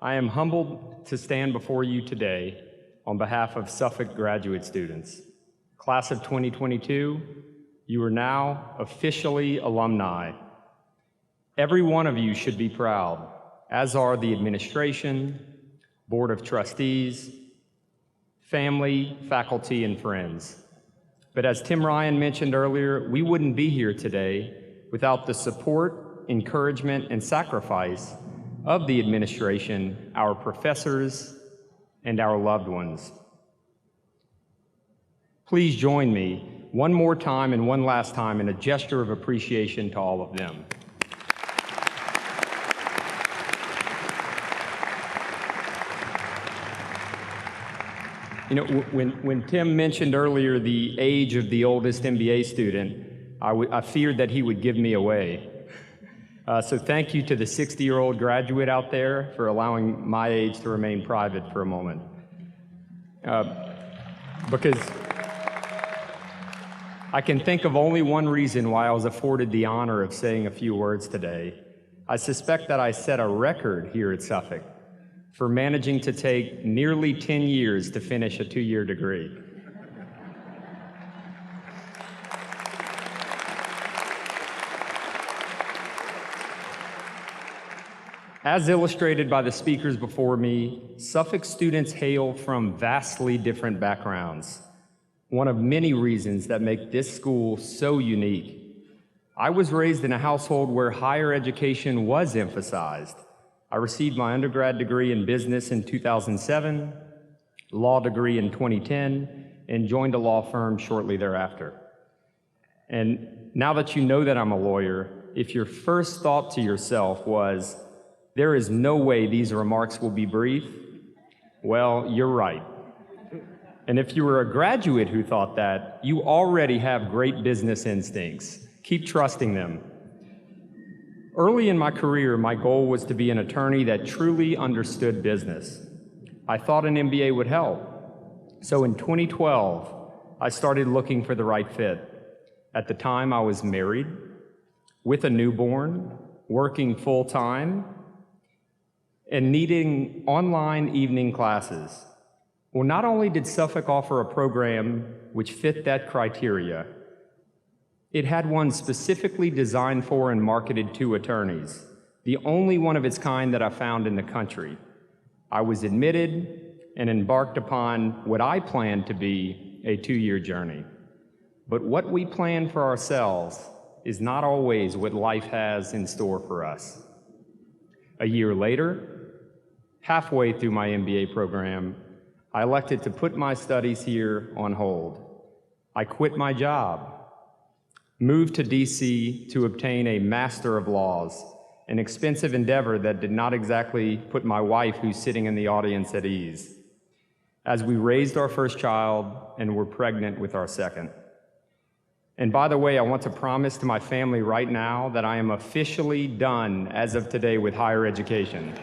I am humbled to stand before you today on behalf of Suffolk graduate students. Class of 2022, you are now officially alumni. Every one of you should be proud, as are the administration, Board of Trustees, family, faculty, and friends. But as Tim Ryan mentioned earlier, we wouldn't be here today without the support, encouragement, and sacrifice of the administration, our professors, and our loved ones. Please join me one more time and one last time in a gesture of appreciation to all of them. You know, when Tim mentioned earlier the age of the oldest MBA student, I feared that he would give me away. So thank you to the 60-year-old graduate out there for allowing my age to remain private for a moment. Because I can think of only one reason why I was afforded the honor of saying a few words today. I suspect that I set a record here at Suffolk for managing to take nearly 10 years to finish a 2-year degree. As illustrated by the speakers before me, Suffolk students hail from vastly different backgrounds, one of many reasons that make this school so unique. I was raised in a household where higher education was emphasized. I received my undergrad degree in business in 2007, law degree in 2010, and joined a law firm shortly thereafter. And now that you know that I'm a lawyer, if your first thought to yourself was, "There is no way these remarks will be brief," well, you're right. And if you were a graduate who thought that, you already have great business instincts. Keep trusting them. Early in my career, my goal was to be an attorney that truly understood business. I thought an MBA would help. So in 2012, I started looking for the right fit. At the time, I was married, with a newborn, working full-time, and needing online evening classes. Well, not only did Suffolk offer a program which fit that criteria, it had one specifically designed for and marketed to attorneys, the only one of its kind that I found in the country. I was admitted and embarked upon what I planned to be a 2-year journey. But what we plan for ourselves is not always what life has in store for us. A year later, halfway through my MBA program, I elected to put my studies here on hold. I quit my job, moved to DC to obtain a Master of Laws, an expensive endeavor that did not exactly put my wife, who's sitting in the audience, at ease, as we raised our first child and were pregnant with our second. And by the way, I want to promise to my family right now that I am officially done as of today with higher education.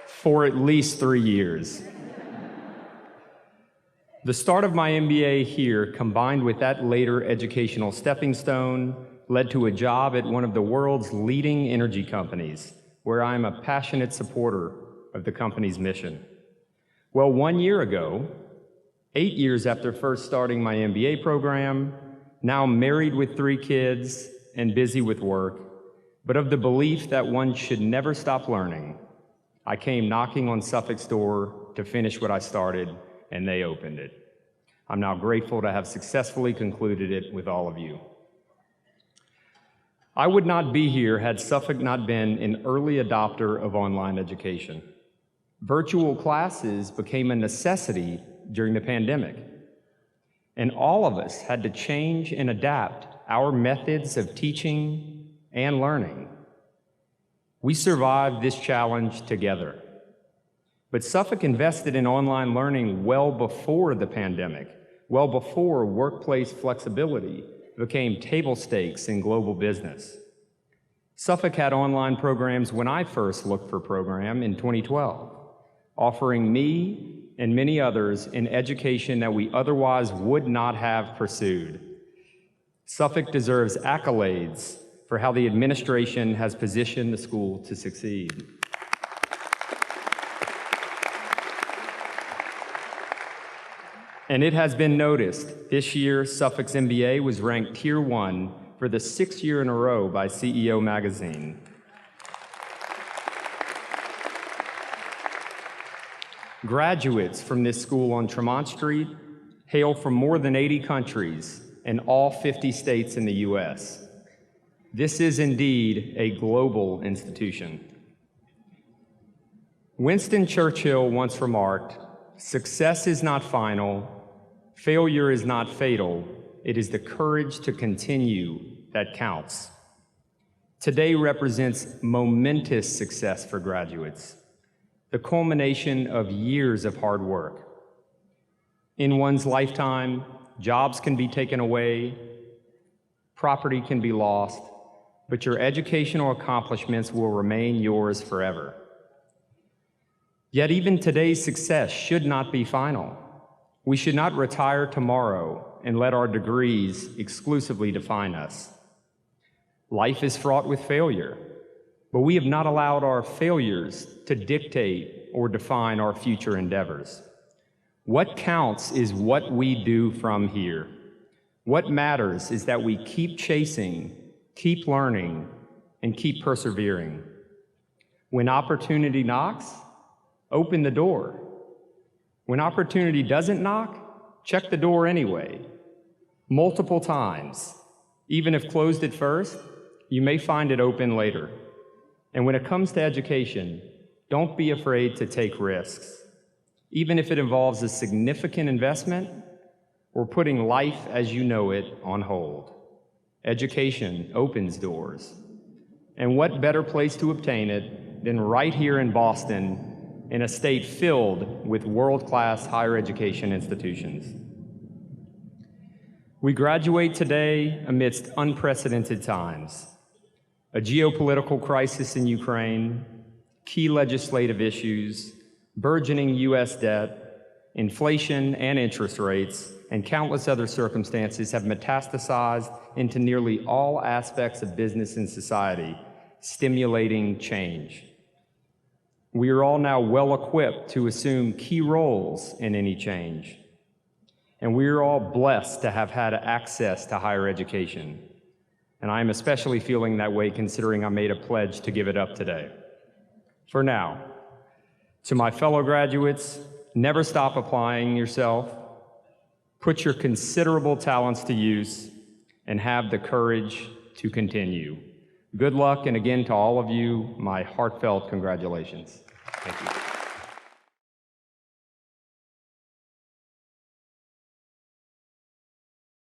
For at least 3 years. The start of my MBA here, combined with that later educational stepping stone, led to a job at one of the world's leading energy companies, where I am a passionate supporter of the company's mission. Well, 1 year ago, 8 years after first starting my MBA program, now married with 3 kids and busy with work, but of the belief that one should never stop learning, I came knocking on Suffolk's door to finish what I started, and they opened it. I'm now grateful to have successfully concluded it with all of you. I would not be here had Suffolk not been an early adopter of online education. Virtual classes became a necessity during the pandemic, and all of us had to change and adapt our methods of teaching and learning. We survived this challenge together. But Suffolk invested in online learning well before the pandemic, well before workplace flexibility became table stakes in global business. Suffolk had online programs when I first looked for a program in 2012, offering me and many others an education that we otherwise would not have pursued. Suffolk deserves accolades for how the administration has positioned the school to succeed. And it has been noticed, this year Suffolk's MBA was ranked Tier 1 for the 6th year in a row by CEO magazine. Graduates from this school on Tremont Street hail from more than 80 countries and all 50 states in the U.S. This is indeed a global institution. Winston Churchill once remarked, "Success is not final, failure is not fatal, it is the courage to continue that counts." Today represents momentous success for graduates, the culmination of years of hard work. In one's lifetime, jobs can be taken away, property can be lost, but your educational accomplishments will remain yours forever. Yet even today's success should not be final. We should not retire tomorrow and let our degrees exclusively define us. Life is fraught with failure, but we have not allowed our failures to dictate or define our future endeavors. What counts is what we do from here. What matters is that we keep chasing, keep learning, and keep persevering. When opportunity knocks, open the door. When opportunity doesn't knock, check the door anyway. Multiple times. Even if closed at first, you may find it open later. And when it comes to education, don't be afraid to take risks, even if it involves a significant investment or putting life as you know it on hold. Education opens doors. And what better place to obtain it than right here in Boston, in a state filled with world-class higher education institutions. We graduate today amidst unprecedented times. A geopolitical crisis in Ukraine, key legislative issues, burgeoning U.S. debt, inflation and interest rates, and countless other circumstances have metastasized into nearly all aspects of business and society, stimulating change. We are all now well equipped to assume key roles in any change. And we are all blessed to have had access to higher education. And I am especially feeling that way considering I made a pledge to give it up today. For now, to my fellow graduates, never stop applying yourself, put your considerable talents to use, and have the courage to continue. Good luck, and again to all of you, my heartfelt congratulations. Thank you.